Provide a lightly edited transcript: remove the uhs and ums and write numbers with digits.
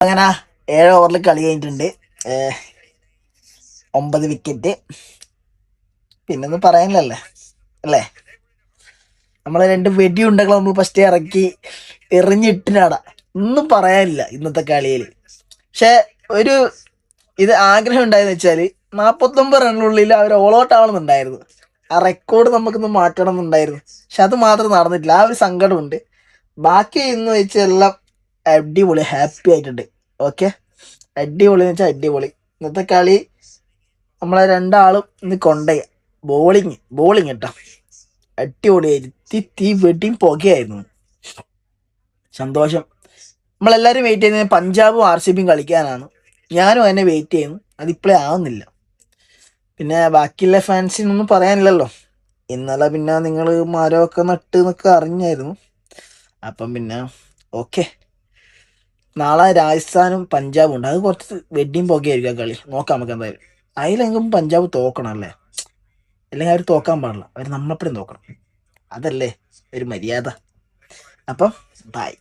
അങ്ങനെ 7 ഓവറിൽ കളി കഴിഞ്ഞിട്ടുണ്ട്. 9 വിക്കറ്റ്. പിന്നൊന്നും പറയാനില്ലല്ലേ അല്ലേ? നമ്മളെ 2 വെടിയുണ്ടകൾ നമ്മൾ ഫസ്റ്റ് ഇറക്കി എറിഞ്ഞിട്ടിനാടാ. ഒന്നും പറയാനില്ല ഇന്നത്തെ കളിയിൽ. പക്ഷെ ഒരു ഇത് ആഗ്രഹം ഉണ്ടായെന്ന് വെച്ചാൽ 49 റണ്ണിനുള്ളിൽ അവർ ഓൾ ഔട്ട് ആവണമെന്നുണ്ടായിരുന്നു. ആ റെക്കോർഡ് നമുക്കൊന്ന് മാറ്റണം എന്നുണ്ടായിരുന്നു. പക്ഷെ അത് മാത്രം നടന്നിട്ടില്ല. ആ ഒരു സങ്കടമുണ്ട്. ബാക്കി എന്ന് വെച്ചാൽ എല്ലാം അടിപൊളി, ഹാപ്പി ആയിട്ടുണ്ട്. ഓക്കെ, അടിപൊളി എന്ന് വെച്ചാൽ അടിപൊളി. ഇന്നത്തെ കളി നമ്മളെ രണ്ടാളും ഇന്ന് കൊണ്ടുപോയി. ബോളിങ് കേട്ടോ അടിപൊളിയായിരുന്നു. തീ വെട്ടിയും പുകയായിരുന്നു. സന്തോഷം. നമ്മളെല്ലാവരും വെയിറ്റ് ചെയ്യുന്നത് പഞ്ചാബും RCBയും കളിക്കാനാണ്. ഞാനും അതിനെ വെയിറ്റ് ചെയ്യുന്നു. അതിപ്പോഴേ ആവുന്നില്ല. പിന്നെ ബാക്കിയുള്ള ഫാൻസിനൊന്നും പറയാനില്ലല്ലോ. ഇന്നലെ പിന്നെ നിങ്ങൾ മരമൊക്കെ നട്ട് എന്നൊക്കെ അറിഞ്ഞായിരുന്നു. അപ്പം പിന്നെ ഓക്കെ, നാളെ രാജസ്ഥാനും പഞ്ചാബും ഉണ്ട്. അത് കുറച്ച് വെഡിയും പുകയായിരിക്കും ആ കളി. നോക്കാം നമുക്ക് എന്തായാലും. അതിലെങ്കിലും പഞ്ചാബ് തോക്കണം അല്ലേ? അല്ലെങ്കിൽ അവർ തോക്കാൻ പാടില്ല. അവർ നമ്മളെപ്പോഴും തോക്കണം. അതല്ലേ ഒരു മര്യാദ. അപ്പം ബൈ.